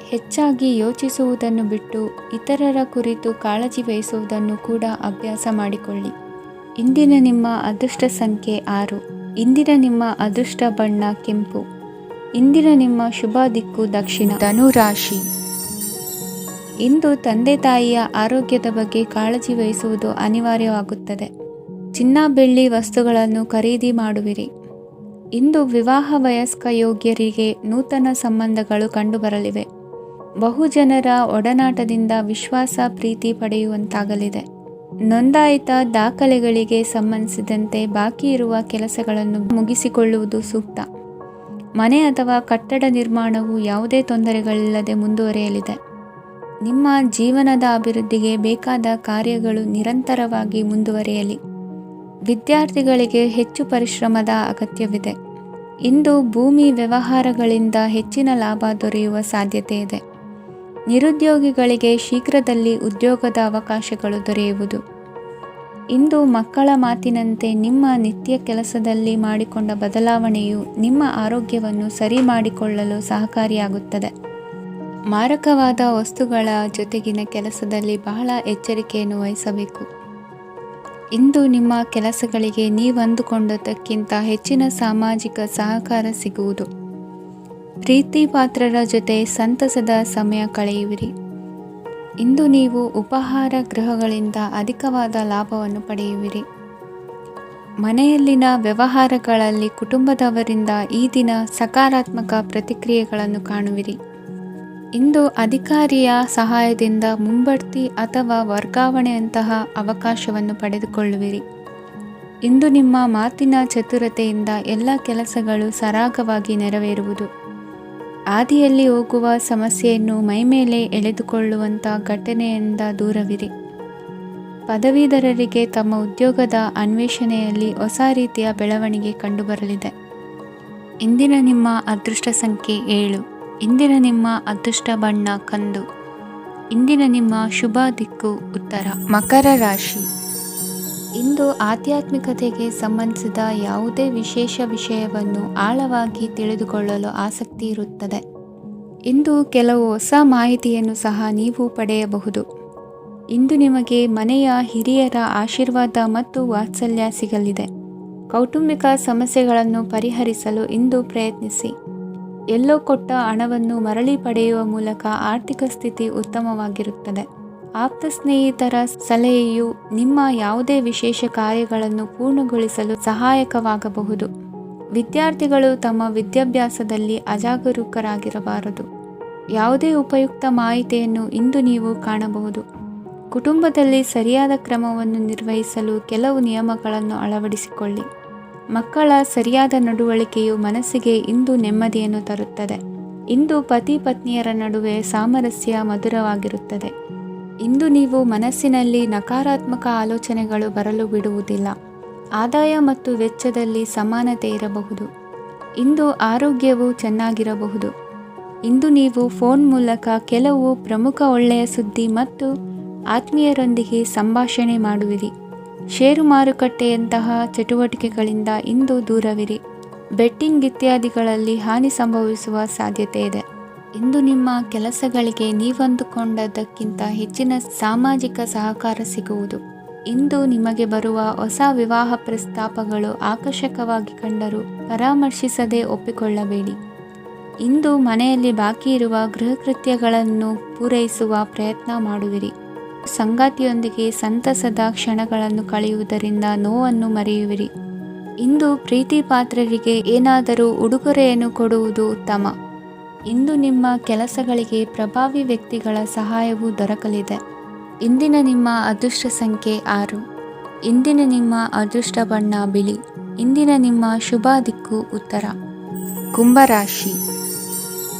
ಹೆಚ್ಚಾಗಿ ಯೋಚಿಸುವುದನ್ನು ಬಿಟ್ಟು ಇತರರ ಕುರಿತು ಕಾಳಜಿ ವಹಿಸುವುದನ್ನು ಕೂಡ ಅಭ್ಯಾಸ ಮಾಡಿಕೊಳ್ಳಿ. ಇಂದಿನ ನಿಮ್ಮ ಅದೃಷ್ಟ ಸಂಖ್ಯೆ 6. ಇಂದಿನ ನಿಮ್ಮ ಅದೃಷ್ಟ ಬಣ್ಣ ಕೆಂಪು. ಇಂದಿನ ನಿಮ್ಮ ಶುಭ ದಿಕ್ಕು ದಕ್ಷಿಣ. ಧನು ರಾಶಿ. ಇಂದು ತಂದೆ ತಾಯಿಯ ಆರೋಗ್ಯದ ಬಗ್ಗೆ ಕಾಳಜಿ ವಹಿಸುವುದು ಅನಿವಾರ್ಯವಾಗುತ್ತದೆ. ಚಿನ್ನ ಬೆಳ್ಳಿ ವಸ್ತುಗಳನ್ನು ಖರೀದಿ ಮಾಡುವಿರಿ. ಇಂದು ವಿವಾಹ ವಯಸ್ಕ ಯೋಗ್ಯರಿಗೆ ನೂತನ ಸಂಬಂಧಗಳು ಕಂಡುಬರಲಿವೆ. ಬಹುಜನರ ಒಡನಾಟದಿಂದ ವಿಶ್ವಾಸ ಪ್ರೀತಿ ಪಡೆಯುವಂತಾಗಲಿದೆ. ನೋಂದಾಯಿತ ದಾಖಲೆಗಳಿಗೆ ಸಂಬಂಧಿಸಿದಂತೆ ಬಾಕಿ ಇರುವ ಕೆಲಸಗಳನ್ನು ಮುಗಿಸಿಕೊಳ್ಳುವುದು ಸೂಕ್ತ. ಮನೆ ಅಥವಾ ಕಟ್ಟಡ ನಿರ್ಮಾಣವು ಯಾವುದೇ ತೊಂದರೆಗಳಿಲ್ಲದೆ ಮುಂದುವರಿಯಲಿದೆ. ನಿಮ್ಮ ಜೀವನದ ಅಭಿವೃದ್ಧಿಗೆ ಬೇಕಾದ ಕಾರ್ಯಗಳು ನಿರಂತರವಾಗಿ ಮುಂದುವರಿಯಲಿ. ವಿದ್ಯಾರ್ಥಿಗಳಿಗೆ ಹೆಚ್ಚು ಪರಿಶ್ರಮದ ಅಗತ್ಯವಿದೆ. ಇಂದು ಭೂಮಿ ವ್ಯವಹಾರಗಳಿಂದ ಹೆಚ್ಚಿನ ಲಾಭ ದೊರೆಯುವ ಸಾಧ್ಯತೆ ಇದೆ. ನಿರುದ್ಯೋಗಿಗಳಿಗೆ ಶೀಘ್ರದಲ್ಲಿ ಉದ್ಯೋಗದ ಅವಕಾಶಗಳು ದೊರೆಯುವುದು. ಇಂದು ಮಕ್ಕಳ ಮಾತಿನಂತೆ ನಿಮ್ಮ ನಿತ್ಯ ಕೆಲಸದಲ್ಲಿ ಮಾಡಿಕೊಂಡ ಬದಲಾವಣೆಯು ನಿಮ್ಮ ಆರೋಗ್ಯವನ್ನು ಸರಿ ಮಾಡಿಕೊಳ್ಳಲು ಸಹಕಾರಿಯಾಗುತ್ತದೆ. ಮಾರಕವಾದ ವಸ್ತುಗಳ ಜೊತೆಗಿನ ಕೆಲಸದಲ್ಲಿ ಬಹಳ ಎಚ್ಚರಿಕೆಯನ್ನು ವಹಿಸಬೇಕು. ಇಂದು ನಿಮ್ಮ ಕೆಲಸಗಳಿಗೆ ನೀವಂದುಕೊಂಡದ್ದಕ್ಕಿಂತ ಹೆಚ್ಚಿನ ಸಾಮಾಜಿಕ ಸಹಕಾರ ಸಿಗುವುದು. ಪ್ರೀತಿ ಪಾತ್ರರ ಜೊತೆ ಸಂತಸದ ಸಮಯ ಕಳೆಯುವಿರಿ. ಇಂದು ನೀವು ಉಪಹಾರ ಗೃಹಗಳಿಂದ ಅಧಿಕವಾದ ಲಾಭವನ್ನು ಪಡೆಯುವಿರಿ. ಮನೆಯಲ್ಲಿನ ವ್ಯವಹಾರಗಳಲ್ಲಿ ಕುಟುಂಬದವರಿಂದ ಈ ದಿನ ಸಕಾರಾತ್ಮಕ ಪ್ರತಿಕ್ರಿಯೆಗಳನ್ನು ಕಾಣುವಿರಿ. ಇಂದು ಅಧಿಕಾರಿಯ ಸಹಾಯದಿಂದ ಮುಂಬಡ್ತಿ ಅಥವಾ ವರ್ಗಾವಣೆಯಂತಹ ಅವಕಾಶವನ್ನು ಪಡೆದುಕೊಳ್ಳುವಿರಿ. ಇಂದು ನಿಮ್ಮ ಮಾತಿನ ಚತುರತೆಯಿಂದ ಎಲ್ಲ ಕೆಲಸಗಳು ಸರಾಗವಾಗಿ ನೆರವೇರುವುದು. ಹಾದಿಯಲ್ಲಿ ಹೋಗುವ ಸಮಸ್ಯೆಯನ್ನು ಮೈಮೇಲೆ ಎಳೆದುಕೊಳ್ಳುವಂಥ ಘಟನೆಯಿಂದ ದೂರವಿರಿ. ಪದವೀಧರರಿಗೆ ತಮ್ಮ ಉದ್ಯೋಗದ ಅನ್ವೇಷಣೆಯಲ್ಲಿ ಹೊಸ ರೀತಿಯ ಬೆಳವಣಿಗೆ ಕಂಡುಬರಲಿದೆ. ಇಂದಿನ ನಿಮ್ಮ ಅದೃಷ್ಟ ಸಂಖ್ಯೆ 7. ಇಂದಿನ ನಿಮ್ಮ ಅದೃಷ್ಟ ಬಣ್ಣ ಕಂದು. ಇಂದಿನ ನಿಮ್ಮ ಶುಭ ದಿಕ್ಕು ಉತ್ತರ. ಮಕರ ರಾಶಿ. ಇಂದು ಆಧ್ಯಾತ್ಮಿಕತೆಗೆ ಸಂಬಂಧಿಸಿದ ಯಾವುದೇ ವಿಶೇಷ ವಿಷಯವನ್ನು ಆಳವಾಗಿ ತಿಳಿದುಕೊಳ್ಳಲು ಆಸಕ್ತಿ ಇರುತ್ತದೆ. ಇಂದು ಕೆಲವು ಹೊಸ ಮಾಹಿತಿಯನ್ನು ಸಹ ನೀವು ಪಡೆಯಬಹುದು. ಇಂದು ನಿಮಗೆ ಮನೆಯ ಹಿರಿಯರ ಆಶೀರ್ವಾದ ಮತ್ತು ವಾತ್ಸಲ್ಯ ಸಿಗಲಿದೆ. ಕೌಟುಂಬಿಕ ಸಮಸ್ಯೆಗಳನ್ನು ಪರಿಹರಿಸಲು ಇಂದು ಪ್ರಯತ್ನಿಸಿ. ಎಲ್ಲೋ ಕೊಟ್ಟ ಹಣವನ್ನು ಮರಳಿ ಪಡೆಯುವ ಮೂಲಕ ಆರ್ಥಿಕ ಸ್ಥಿತಿ ಉತ್ತಮವಾಗಿರುತ್ತದೆ. ಆಪ್ತ ಸ್ನೇಹಿತರ ಸಲಹೆಯು ನಿಮ್ಮ ಯಾವುದೇ ವಿಶೇಷ ಕಾರ್ಯಗಳನ್ನು ಪೂರ್ಣಗೊಳಿಸಲು ಸಹಾಯಕವಾಗಬಹುದು. ವಿದ್ಯಾರ್ಥಿಗಳು ತಮ್ಮ ವಿದ್ಯಾಭ್ಯಾಸದಲ್ಲಿ ಅಜಾಗರೂಕರಾಗಿರಬಾರದು. ಯಾವುದೇ ಉಪಯುಕ್ತ ಮಾಹಿತಿಯನ್ನು ಇಂದು ನೀವು ಕಾಣಬಹುದು. ಕುಟುಂಬದಲ್ಲಿ ಸರಿಯಾದ ಕ್ರಮವನ್ನು ನಿರ್ವಹಿಸಲು ಕೆಲವು ನಿಯಮಗಳನ್ನು ಅಳವಡಿಸಿಕೊಳ್ಳಿ. ಮಕ್ಕಳ ಸರಿಯಾದ ನಡವಳಿಕೆಯು ಮನಸ್ಸಿಗೆ ಇಂದು ನೆಮ್ಮದಿಯನ್ನು ತರುತ್ತದೆ. ಇಂದು ಪತಿ ಪತ್ನಿಯರ ನಡುವೆ ಸಾಮರಸ್ಯ ಮಧುರವಾಗಿರುತ್ತದೆ. ಇಂದು ನೀವು ಮನಸ್ಸಿನಲ್ಲಿ ನಕಾರಾತ್ಮಕ ಆಲೋಚನೆಗಳು ಬರಲು ಬಿಡುವುದಿಲ್ಲ. ಆದಾಯ ಮತ್ತು ವೆಚ್ಚದಲ್ಲಿ ಸಮಾನತೆ ಇರಬಹುದು. ಇಂದು ಆರೋಗ್ಯವು ಚೆನ್ನಾಗಿರಬಹುದು. ಇಂದು ನೀವು ಫೋನ್ ಮೂಲಕ ಕೆಲವು ಪ್ರಮುಖ ಒಳ್ಳೆಯ ಸುದ್ದಿ ಮತ್ತು ಆತ್ಮೀಯರೊಂದಿಗೆ ಸಂಭಾಷಣೆ ಮಾಡುವಿರಿ. ಷೇರು ಮಾರುಕಟ್ಟೆಯಂತಹ ಚಟುವಟಿಕೆಗಳಿಂದ ಇಂದು ದೂರವಿರಿ. ಬೆಟ್ಟಿಂಗ್ ಇತ್ಯಾದಿಗಳಲ್ಲಿ ಹಾನಿ ಸಂಭವಿಸುವ ಸಾಧ್ಯತೆ ಇದೆ. ಇಂದು ನಿಮ್ಮ ಕೆಲಸಗಳಿಗೆ ನೀವಂದುಕೊಂಡದ್ದಕ್ಕಿಂತ ಹೆಚ್ಚಿನ ಸಾಮಾಜಿಕ ಸಹಕಾರ ಸಿಗುವುದು. ಇಂದು ನಿಮಗೆ ಬರುವ ಹೊಸ ವಿವಾಹ ಪ್ರಸ್ತಾಪಗಳು ಆಕರ್ಷಕವಾಗಿ ಕಂಡರೂ ಪರಾಮರ್ಶಿಸದೆ ಒಪ್ಪಿಕೊಳ್ಳಬೇಡಿ. ಇಂದು ಮನೆಯಲ್ಲಿ ಬಾಕಿ ಇರುವ ಗೃಹಕೃತ್ಯಗಳನ್ನು ಪೂರೈಸುವ ಪ್ರಯತ್ನ ಮಾಡುವಿರಿ. ಸಂಗಾತಿಯೊಂದಿಗೆ ಸಂತಸದ ಕ್ಷಣಗಳನ್ನು ಕಳೆಯುವುದರಿಂದ ನೋವನ್ನು ಮರೆಯುವಿರಿ. ಇಂದು ಪ್ರೀತಿ ಪಾತ್ರರಿಗೆ ಏನಾದರೂ ಉಡುಗೊರೆಯನ್ನು ಕೊಡುವುದು ಉತ್ತಮ. ಇಂದು ನಿಮ್ಮ ಕೆಲಸಗಳಿಗೆ ಪ್ರಭಾವಿ ವ್ಯಕ್ತಿಗಳ ಸಹಾಯವು ದೊರಕಲಿದೆ. ಇಂದಿನ ನಿಮ್ಮ ಅದೃಷ್ಟ ಸಂಖ್ಯೆ 6. ಇಂದಿನ ನಿಮ್ಮ ಅದೃಷ್ಟ ಬಣ್ಣ ಬಿಳಿ. ಇಂದಿನ ನಿಮ್ಮ ಶುಭ ದಿಕ್ಕು ಉತ್ತರ. ಕುಂಭರಾಶಿ.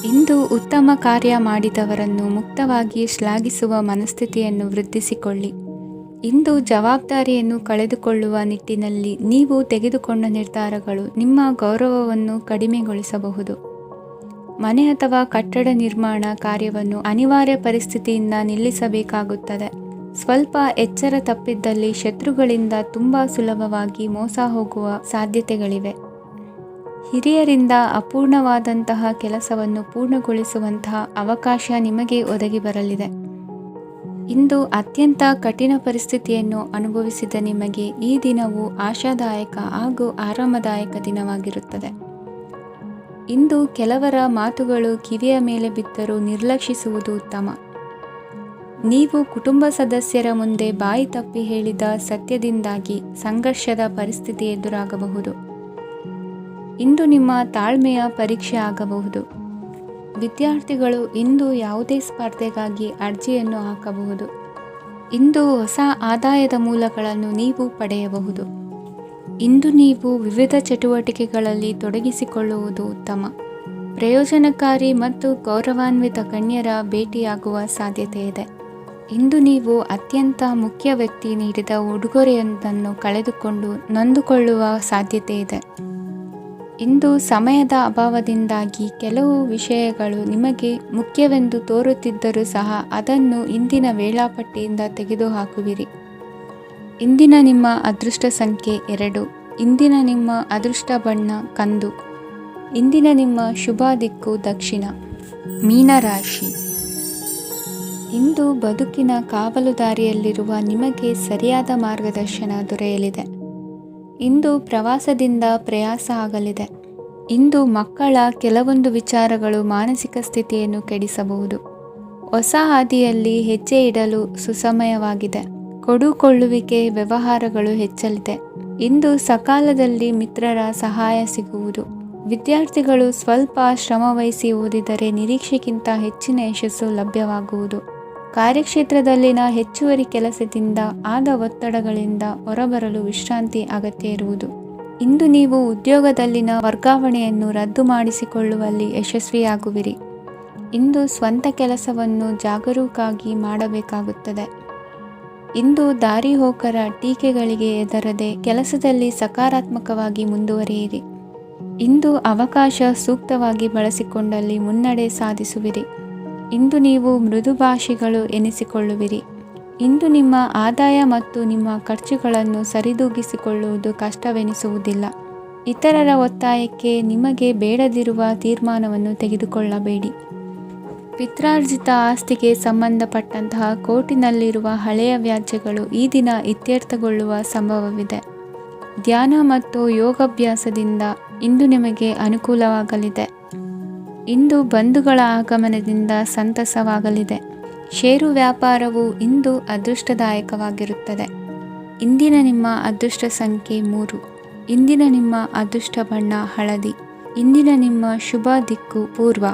ಇಂದು ಉತ್ತಮ ಕಾರ್ಯ ಮಾಡಿದವರನ್ನು ಮುಕ್ತವಾಗಿ ಶ್ಲಾಘಿಸುವ ಮನಸ್ಥಿತಿಯನ್ನು ವೃದ್ಧಿಸಿಕೊಳ್ಳಿ. ಇಂದು ಜವಾಬ್ದಾರಿಯನ್ನು ಕಳೆದುಕೊಳ್ಳುವ ನಿಟ್ಟಿನಲ್ಲಿ ನೀವು ತೆಗೆದುಕೊಂಡ ನಿರ್ಧಾರಗಳು ನಿಮ್ಮ ಗೌರವವನ್ನು ಕಡಿಮೆಗೊಳಿಸಬಹುದು. ಮನೆ ಅಥವಾ ಕಟ್ಟಡ ನಿರ್ಮಾಣ ಕಾರ್ಯವನ್ನು ಅನಿವಾರ್ಯ ಪರಿಸ್ಥಿತಿಯಿಂದ ನಿಲ್ಲಿಸಬೇಕಾಗುತ್ತದೆ. ಸ್ವಲ್ಪ ಎಚ್ಚರ ತಪ್ಪಿದ್ದಲ್ಲಿ ಶತ್ರುಗಳಿಂದ ತುಂಬ ಸುಲಭವಾಗಿ ಮೋಸ ಹೋಗುವ ಸಾಧ್ಯತೆಗಳಿವೆ. ಹಿರಿಯರಿಂದ ಅಪೂರ್ಣವಾದಂತಹ ಕೆಲಸವನ್ನು ಪೂರ್ಣಗೊಳಿಸುವಂತಹ ಅವಕಾಶ ನಿಮಗೆ ಒದಗಿ ಬರಲಿದೆ. ಇಂದು ಅತ್ಯಂತ ಕಠಿಣ ಪರಿಸ್ಥಿತಿಯನ್ನು ಅನುಭವಿಸಿದ ನಿಮಗೆ ಈ ದಿನವು ಆಶಾದಾಯಕ ಹಾಗೂ ಆರಾಮದಾಯಕ ದಿನವಾಗಿರುತ್ತದೆ. ಇಂದು ಕೆಲವರ ಮಾತುಗಳು ಕಿವಿಯ ಮೇಲೆ ಬಿದ್ದರೂ ನಿರ್ಲಕ್ಷಿಸುವುದು ಉತ್ತಮ. ನೀವು ಕುಟುಂಬ ಸದಸ್ಯರ ಮುಂದೆ ಬಾಯಿ ತಪ್ಪಿ ಹೇಳಿದ ಸತ್ಯದಿಂದಾಗಿ ಸಂಘರ್ಷದ ಪರಿಸ್ಥಿತಿ ಎದುರಾಗಬಹುದು. ಇಂದು ನಿಮ್ಮ ತಾಳ್ಮೆಯ ಪರೀಕ್ಷೆ ಆಗಬಹುದು. ವಿದ್ಯಾರ್ಥಿಗಳು ಇಂದು ಯಾವುದೇ ಸ್ಪರ್ಧೆಗಾಗಿ ಅರ್ಜಿಯನ್ನು ಹಾಕಬಹುದು. ಇಂದು ಹೊಸ ಆದಾಯದ ಮೂಲಗಳನ್ನು ನೀವು ಪಡೆಯಬಹುದು. ಇಂದು ನೀವು ವಿವಿಧ ಚಟುವಟಿಕೆಗಳಲ್ಲಿ ತೊಡಗಿಸಿಕೊಳ್ಳುವುದು ಉತ್ತಮ. ಪ್ರಯೋಜನಕಾರಿ ಮತ್ತು ಗೌರವಾನ್ವಿತ ಗಣ್ಯರ ಭೇಟಿಯಾಗುವ ಸಾಧ್ಯತೆ ಇದೆ. ಇಂದು ನೀವು ಅತ್ಯಂತ ಮುಖ್ಯ ವ್ಯಕ್ತಿ ನೀಡಿದ ಉಡುಗೊರೆಯೊಂದನ್ನು ಕಳೆದುಕೊಂಡು ನೊಂದುಕೊಳ್ಳುವ ಸಾಧ್ಯತೆ ಇದೆ. ಇಂದು ಸಮಯದ ಅಭಾವದಿಂದಾಗಿ ಕೆಲವು ವಿಷಯಗಳು ನಿಮಗೆ ಮುಖ್ಯವೆಂದು ತೋರುತ್ತಿದ್ದರೂ ಸಹ ಅದನ್ನು ಇಂದಿನ ವೇಳಾಪಟ್ಟಿಯಿಂದ ತೆಗೆದುಹಾಕುವಿರಿ. ಇಂದಿನ ನಿಮ್ಮ ಅದೃಷ್ಟ ಸಂಖ್ಯೆ 2. ಇಂದಿನ ನಿಮ್ಮ ಅದೃಷ್ಟ ಬಣ್ಣ ಕಂದು. ಇಂದಿನ ನಿಮ್ಮ ಶುಭ ದಿಕ್ಕು ದಕ್ಷಿಣ. ಮೀನರಾಶಿ. ಇಂದು ಬದುಕಿನ ಕಾವಲುದಾರಿಯಲ್ಲಿರುವ ನಿಮಗೆ ಸರಿಯಾದ ಮಾರ್ಗದರ್ಶನ ದೊರೆಯಲಿದೆ. ಇಂದು ಪ್ರವಾಸದಿಂದ ಪ್ರಯಾಸ ಆಗಲಿದೆ. ಇಂದು ಮಕ್ಕಳ ಕೆಲವೊಂದು ವಿಚಾರಗಳು ಮಾನಸಿಕ ಸ್ಥಿತಿಯನ್ನು ಕೆಡಿಸಬಹುದು. ಹೊಸ ಹಾದಿಯಲ್ಲಿ ಹೆಜ್ಜೆ ಇಡಲು ಸುಸಮಯವಾಗಿದೆ. ಕೊಡುಕೊಳ್ಳುವಿಕೆ ವ್ಯವಹಾರಗಳು ಹೆಚ್ಚಲಿದೆ. ಇಂದು ಸಕಾಲದಲ್ಲಿ ಮಿತ್ರರ ಸಹಾಯ ಸಿಗುವುದು. ವಿದ್ಯಾರ್ಥಿಗಳು ಸ್ವಲ್ಪ ಶ್ರಮವಹಿಸಿ ಓದಿದರೆ ನಿರೀಕ್ಷೆಗಿಂತ ಹೆಚ್ಚಿನ ಯಶಸ್ಸು ಲಭ್ಯವಾಗುವುದು. ಕಾರ್ಯಕ್ಷೇತ್ರದಲ್ಲಿನ ಹೆಚ್ಚುವರಿ ಕೆಲಸದಿಂದ ಆದ ಒತ್ತಡಗಳಿಂದ ಹೊರಬರಲು ವಿಶ್ರಾಂತಿ ಅಗತ್ಯ ಇರುವುದು. ಇಂದು ನೀವು ಉದ್ಯೋಗದಲ್ಲಿನ ವರ್ಗಾವಣೆಯನ್ನು ರದ್ದು ಮಾಡಿಸಿಕೊಳ್ಳುವಲ್ಲಿ ಯಶಸ್ವಿಯಾಗುವಿರಿ. ಇಂದು ಸ್ವಂತ ಕೆಲಸವನ್ನು ಜಾಗರೂಕವಾಗಿ ಮಾಡಬೇಕಾಗುತ್ತದೆ. ಇಂದು ದಾರಿಹೋಕರ ಟೀಕೆಗಳಿಗೆ ಹೆದರದೆ ಕೆಲಸದಲ್ಲಿ ಸಕಾರಾತ್ಮಕವಾಗಿ ಮುಂದುವರಿಯಿರಿ. ಇಂದು ಅವಕಾಶ ಸೂಕ್ತವಾಗಿ ಬಳಸಿಕೊಂಡಲ್ಲಿ ಮುನ್ನಡೆ ಸಾಧಿಸುವಿರಿ. ಇಂದು ನೀವು ಮೃದುಭಾಷಿಗಳು ಎನಿಸಿಕೊಳ್ಳುವಿರಿ. ಇಂದು ನಿಮ್ಮ ಆದಾಯ ಮತ್ತು ನಿಮ್ಮ ಖರ್ಚುಗಳನ್ನು ಸರಿದೂಗಿಸಿಕೊಳ್ಳುವುದು ಕಷ್ಟವೆನಿಸುವುದಿಲ್ಲ. ಇತರರ ಒತ್ತಾಯಕ್ಕೆ ನಿಮಗೆ ಬೇಡದಿರುವ ತೀರ್ಮಾನವನ್ನು ತೆಗೆದುಕೊಳ್ಳಬೇಡಿ. ಪಿತ್ರಾರ್ಜಿತ ಆಸ್ತಿಗೆ ಸಂಬಂಧಪಟ್ಟಂತಹ ಕೋರ್ಟಿನಲ್ಲಿರುವ ಹಳೆಯ ವ್ಯಾಜ್ಯಗಳು ಈ ದಿನ ಇತ್ಯರ್ಥಗೊಳ್ಳುವ ಸಂಭವವಿದೆ. ಧ್ಯಾನ ಮತ್ತು ಯೋಗಾಭ್ಯಾಸದಿಂದ ಇಂದು ನಿಮಗೆ ಅನುಕೂಲವಾಗಲಿದೆ. ಇಂದು ಬಂಧುಗಳ ಆಗಮನದಿಂದ ಸಂತಸವಾಗಲಿದೆ. ಷೇರು ವ್ಯಾಪಾರವು ಇಂದು ಅದೃಷ್ಟದಾಯಕವಾಗಿರುತ್ತದೆ. ಇಂದಿನ ನಿಮ್ಮ ಅದೃಷ್ಟ ಸಂಖ್ಯೆ 3. ಇಂದಿನ ನಿಮ್ಮ ಅದೃಷ್ಟ ಬಣ್ಣ ಹಳದಿ. ಇಂದಿನ ನಿಮ್ಮ ಶುಭ ದಿಕ್ಕು ಪೂರ್ವ.